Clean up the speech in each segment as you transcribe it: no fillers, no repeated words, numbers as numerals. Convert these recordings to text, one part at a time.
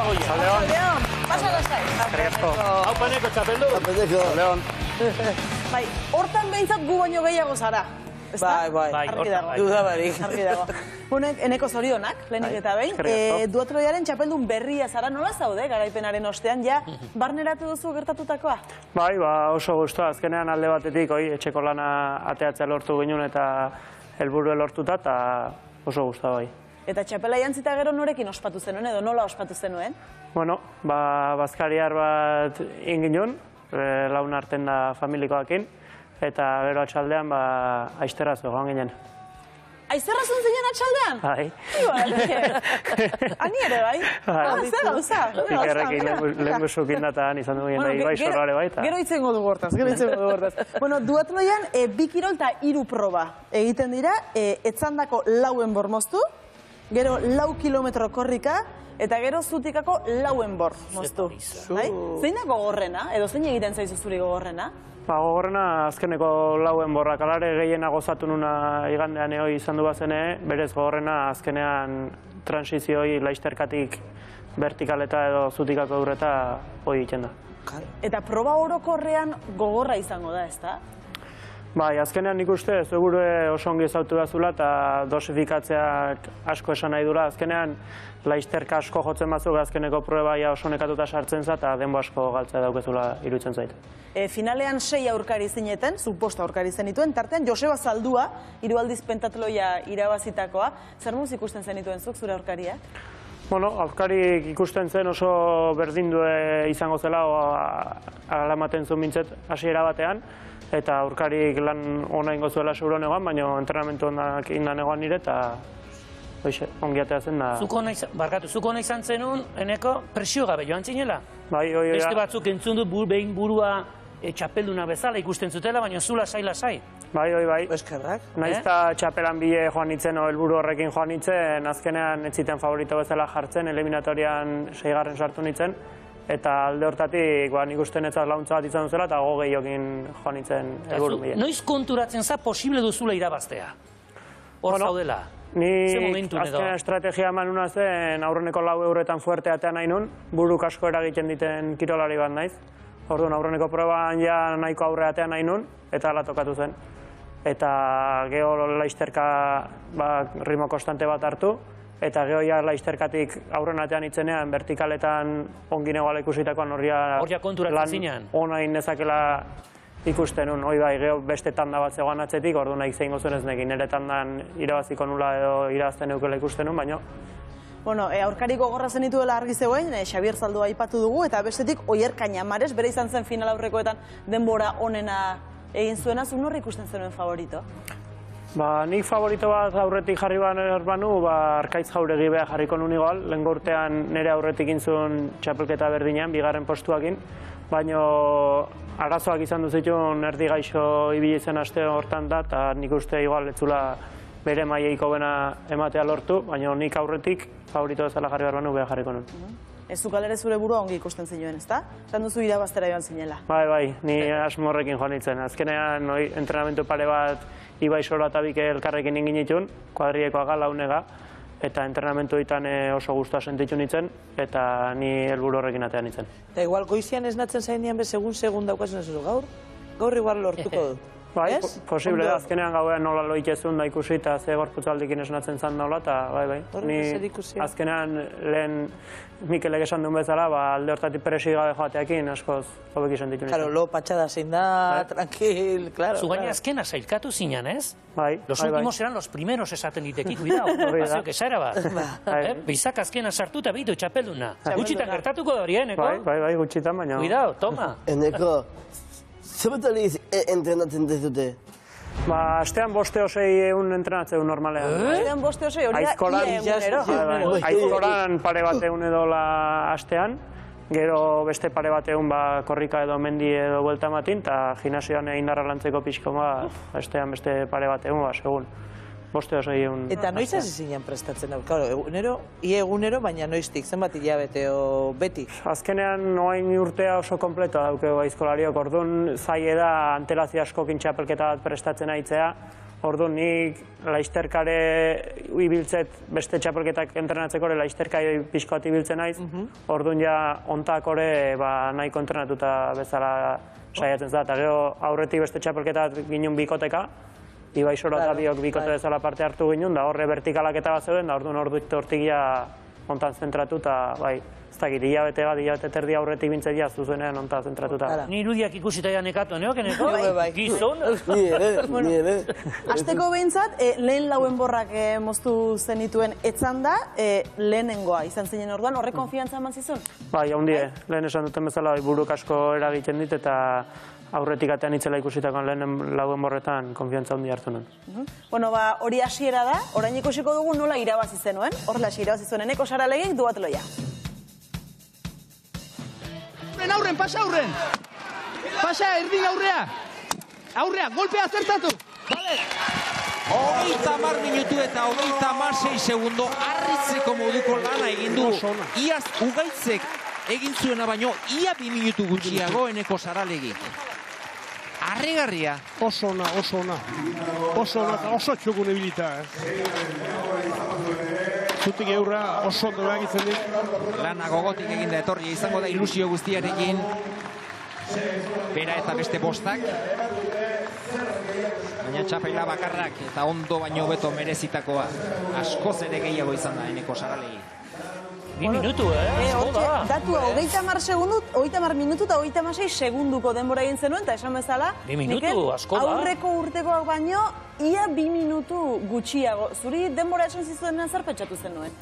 goia. Leon, pasa lasai. Hau paneko txapeldu. Leon. Bai, hortan behintzat gu baino gehiago zara. Bai. Argi dago. Dudabarik. Argi dago. Honek, eneko zorionak, lehenik eta behin. Duatroiaren txapeldun berria zara, nola zaude, garaipenaren ostean, ja, barneratu duzu gertatutakoa? Bai, oso guztua. Azkenean alde batetik, etxeko lana ateatzea lortu ginen eta helburua lortuta, eta oso guztua bai. Eta txapela jantzita gero norekin ospatu zenuen, edo nola ospatu zenuen? Bueno, bazkariar bat inginun, laun arten da familikoakin, eta gero atxaldean aizterrazo joan ginen. Aizterrazun zinen atxaldean? Bai. Ani ere bai? Zer gauza? Ikerrekin lehen besukin datan izan duen da ibai sorare baita. Gero itzengo du hortaz, Bueno, duatroian 2 kirol eta 3 proba egiten dira, etzandako 4 moztu, gero 4 kilometro korrika, eta gero zutikako 4 moztu. Zein da gogorrena, edo zein egiten zaizu zuri gogorrena? Gogorrena azkeneko 4 borrak, alare gehiena gozatu nuna igandean ehoi izan du bazene, berez gogorrena azkenean transizioi laizterkatik vertikaleta edo zutikako eurreta hoi egiten da. Eta proba orokorrean gogorra izango da, ezta? Bai, azkenean nik uste, seguru oso ongi ezautu bazula eta dosifikatzeak asko esan nahi dura. Azkenean, laizterka asko jotzen batzuk azkeneko probaia oso nekatuta sartzen za eta denbo asko galtzea daukezula iruditzen zait. Finalean 6 aurkari zineten, zuk 5 aurkari zenituen, tartean Joseba Zaldua, 3 aldiz pentatloia irabazitakoa. Zer muz ikusten zenituen zuk zure aurkaria? Bueno, aurkarik ikusten zen oso berdindue izango zela, alamaten zuen mintzet hasiera batean, eta aurkarik lan ona ingo zuela seguro negoan, baina entrenamentu onak indan egoan nire, eta ongiatea zen da... Zuko hona izan zenun, eneko presio gabe joan zinela? Bai, beste batzuk entzun du behin burua txapelduna bezala ikusten zutela, baina zu lasai. Bai. Eskerrak. Naizta txapelan bile joan nintzen, helburu horrekin joan nintzen, azkenean ez ziten favorito bezala jartzen, eliminatorian 6. sartu nintzen, eta alde hortatik nik uste netzat launtza bat izan duzela, eta gehiokin joan nintzen helburu bile. Noiz konturatzen za posible duzula irabaztea? Hor zaudela? Ni azkenean estrategia eman zen aurreneko 4 euroetan fuerte atean nahi nun, buruk asko eragiten diten kirolari bat naiz. Orduan aurreneko proban ja nahiko aurre atean nahi nun, eta ala tokatu zen. Eta geho laizterka ritmo konstante bat hartu, eta geho ja laizterkatik aurren atean itzenean, vertikaletan onginegoala ikusitakoan horria konturatzen zinean. Ona innezakela ikusten nun, hoi bai, geho beste tanda bat zegoan atzetik, orduan nahi zein gozuen ez nekin, nire tandan irabaziko nula edo irabazten eukela ikusten nun, baino. Bueno, aurkari gogorra zenituela argi zegoen, Xabier Zaldua aipatu dugu, eta bestetik Oier Cañamares, bere izan zen final aurrekoetan denbora onena egin zuena, zuk norri ikusten zenuen favorito? Nik favorito bat aurretik jarri banu, Arkaitz Jauregi beha jarriko nun igual, lehen urtean nire aurretik intzun txapelketa berdinean, 2. postuakin, baina arazoak izan duzitun erdi gaixo ibili zen aste hortan da, eta nik uste igual etzula bere maileiko bena ematea lortu, baina nik aurretik favorito bezala jarri banu beha jarriko nun. Ez zukalere zure burua ongi ikusten zinuen, ezta? Esan duzu irabaztera joan zinela. Bai, ni asmorrekin joan nintzen. Azkenean, entrenamentu pare bat Ibai Soro eta Bike elkarrekin ingin itun, kuadriekoaga, launega, eta entrenamentu ditan oso guztua sentitu nintzen, eta ni helburu horrekin atean nintzen. Eta igual goizian esnatzen zainean segun daukasun ez gaur? Gaur igual lortuko du. Bai, posible da, azkenean gauean nola loikezun da ikusi eta ze gorputzaldikin esnatzen zan nola, eta bai. Ni azkenean lehen Mikelek esan duen bezala, alde hortatik presi gabe joateakin, askoz hobek izan ditu nintzen. Claro, lo patxada zein da, tranquil, claro. Zu gaina azkena zailkatu zinan, ez? Bai. Los últimos eran los primeros esaten diteki, cuidao. Pasio que zara bat. Bizak azkena sartu eta bitu txapelduna. Gutxitan gertatuko da hori, eneko? Bai, gutxitan, baina... Cuidao, toma. Eneko, zebetali entrenatzen dezute? Astean 5-6 entrenatzeu normalean. Astean 5-6 hori da egunero. Aizkoran pare bat edo astean, gero beste pare bat korrika edo mendi edo buelta matin, eta gimnasioan indarra lantzeko pixko astean beste pare bat segun. 5-6 Eta noiz hasi zinen prestatzen hau? Egunero, baina noiztik, zenbat hilabete o beti? Azkenean oain urtea oso kompletoa daukegu aizkolariok, orduan zaila da antelazio askokin txapelketa bat prestatzen aitzea, Orduan, nik laizterkare ibiltzet beste txapelketak entrenatzeko laizterka pixkoat ibiltzen naiz. Orduan ja ontak ore nahiko entrenatuta bezala saiatzen za. Eta gero aurretik beste txapelketak ginen bikoteka. Ibai Soro eta biok bikote bezala parte hartu ginen, da horre vertikalaketa bat zeuden, da orduan hortigia ontan zentratu eta bai. Ez dakit, hilabete bat, hilabete terdi aurretik bintzea zuzenean ontan zentratuta. Ni irudiak ikusita ja nekatu, neokeneko? Gizon? Ni ere. Azteko behintzat, lehen lauen borrak moztu zenituen etzan da, lehenengoa izan zinen orduan, horre konfiantza eman zizun? Bai, ondie, lehen esan duten bezala buruk asko eragiten dit eta aurretik atean itzela ikusitako lehen lauen borretan konfiantza handi hartu nuen. Bueno, hori hasiera da, orain ikusiko dugu nola irabazi zenuen, horrela irabazi zuen Eneko Saralegik Duatloia. Aurren, pasa aurren! Pasa, erdi aurrea! Aurrea, golpea zertatu! Vale! 30 minutu eta 36 segundo harritzeko moduko lana egin du. Iaz Ugaitzek egin zuena baino, ia 2 minutu gutxiago Eneko Saralegik. Arregarria. Oso ona, oso ona. Oso ona eta oso txukun ibilita. Zutik eurra oso ondo behagitzen dit. Lana gogotik egin da etorria izango da ilusio guztiarekin. Bera eta beste bostak. Baina txapela bakarrak eta ondo baino beto merezitakoa. Askoz ere gehiago izan da Eneko Saralegi. 2 minutu, Datua, 30 minutu eta 36 segunduko denbora egin zenuen, eta esan bezala, 2 minutu, asko da. Aurreko urtekoak baino, ia 2 minutu gutxiago. Zuri denbora esan zizuenean zer pentsatu zenuen?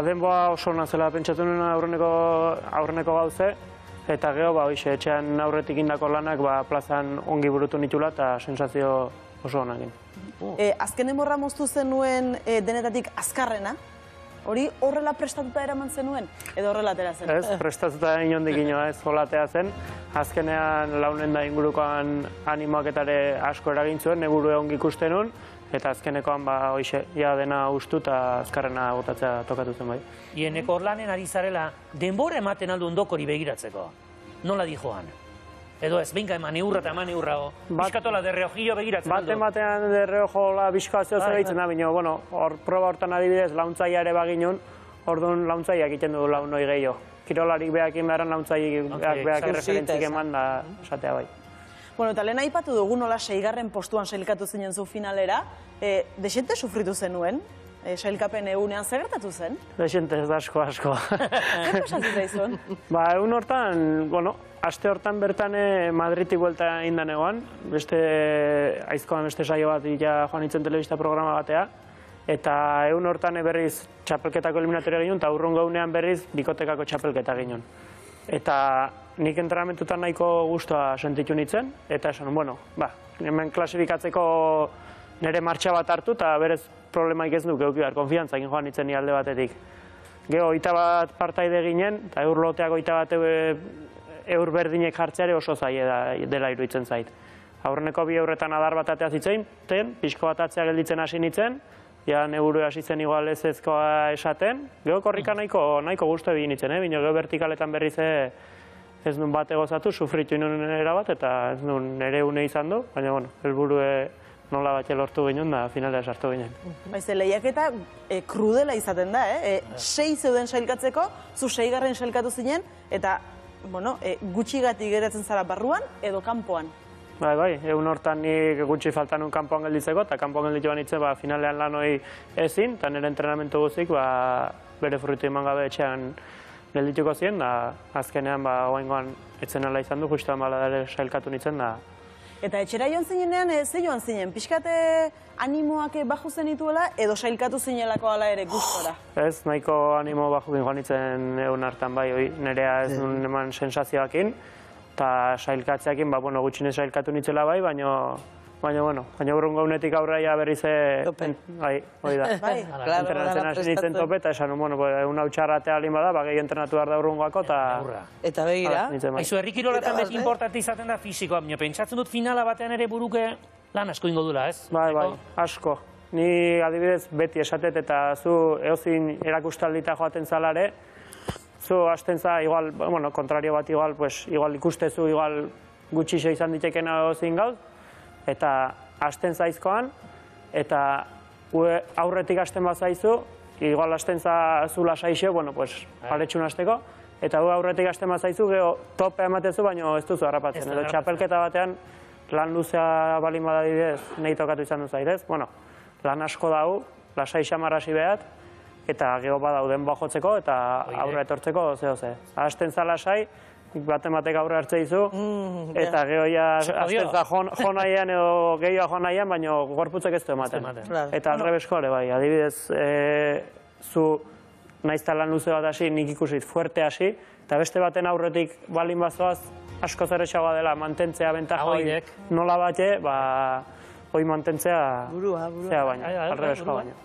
Denbora oso ona zela pentsatu nuen aurreneko gauze, eta gero, etxean aurretik indako lanak plazan ongi burutu nitula eta sensazio oso onakin. Azken denbora moztu zenuen denetatik azkarrena, hori horrela prestatuta eraman zenuen, edo horrela atera zen? Ez, prestatuta inondik inoa ez holatea zen. Azkenean launen da ingurukoan animoaketare asko eragin zuen, neburu ongi ikusten nun, eta azkenekoan ja dena ustu eta azkarrena botatzea tokatu zen bai. Eneko lanen ari zarela, denbora ematen aldu ondokori begiratzeko. Nola di joan? Edo ez, binka eman eurra eta eman eurra, bizkatola de reojillo begiratzen aldu. Batean de reojola bizkazio zerbaitzen da, baina, proba hortan adibidez, launtzaia ere baginun, orduan launtzaia egiten du laun hori gehiago. Kirolarik behakin beharan launtzaik behakin referentzik eman da esatea bai. Bueno, eta lehen aipatu dugu nola 6. postuan sailkatu zinen zu finalera, desente sufritu zenuen? Sailkapen egunean zegertatu zen? Desente ez da asko. Zer pasatzen zaizun? Egun hortan, aste hortan bertan Madridik buelta indan egoan, aizkoan beste saio bat joan nintzen telebista programa batea, eta egun hortan berriz txapelketako eliminatoria ginen, eta urrun gaunean berriz bikotekako txapelketa ginen. Eta nik entrenamentutan nahiko guztua sentitu nintzen, eta esan, hemen klasifikatzeko nire martxa bat hartu, eta berez problemaik ez duk eukidar, konfiantza egin joan nintzen ni alde batetik. Gero, 21 partaide ginen, eta eur loteak 21 eur berdinek jartzeare oso zaila dela iruditzen zait. Aurreneko 2 eurretan adar bat atea zitzen, pixko bat atzea gelditzen hasi nintzen, ja neburu hasi zen igual ez ezkoa esaten. Gero korrika nahiko guztu egin nintzen, bino gero vertikaletan berriz ez nun bat egozatu, sufritu nuen erabat, eta ez nun nire une izan du, baina, helburu nola bat lortu ginen da finalea sartu ginen. Baize, lehiaketa krudela izaten da, 6 zeuden sailkatzeko, zu 6. sailkatu zinen, eta gutxigatik geratzen zara barruan edo kanpoan. Bai, egun hortan nik gutxi faltan un kanpoan gelditzeko, eta kanpoan gelditu banitze finalean lan hori ezin, eta nire entrenamentu guzik bere fruitu eman gabe etxean geldituko ziren, da azkenean oaingoan etzenela izan du, justu amala dara sailkatu nintzen da. Eta etxera joan zinenean, ze joan zinen? Piskate animoak baju zenituela edo sailkatu zinelako ala ere gustora? Ez, nahiko animo bajukin joan nintzen egun hartan bai, nerea ez nun eman sensazioakin, eta sailkatzeakin, gutxinez sailkatu nintzela bai, baina urrun gaunetik aurraia berriz hori da. Entrenatzen hasi nintzen tope, eta esan, egun hau txarratea alin bada, gehi entrenatu behar da urrungoako, eta begira. Aizu, herrikirolatan beti importante izaten da fisikoa, pentsatzen dut finala batean ere buruke lan asko ingo dula, ez? Bai, asko. Ni adibidez beti esatet eta zu eozin erakustaldita joaten zalare, zu hasten za, igual, kontrario bat igual ikustezu, igual gutxixe izan ditekena eozin gauz, eta hasten zaizkoan, eta aurretik hasten bat zaizu, igual hasten zazu lasaixo, bueno, pues, paletxun hasteko, eta aurretik hasten bat zaizu, geho topea ematezu, baina ez duzu harrapatzen. Edo txapelketa batean, lan luzea balin badadidez, nahi tokatu izan dut zaidez, bueno, lan asko dau, lasai xamarrasi behat, eta geho badau denboa jotzeko, eta aurre etortzeko, ze. Hasten za lasai, baten batek aurre hartze dizu, eta gehoia hasten za jo nahian edo gehioa jo nahian, baina gorputzek ez du ematen. Eta alrebesko ere bai, adibidez, zu naizta lan luze bat hasi, nik ikusit fuerte hasi, eta beste baten aurretik balin bazoaz, asko zerretxagoa dela mantentzea bentaja hori nola bate, hoi mantentzea zea baina, alrebesko baina.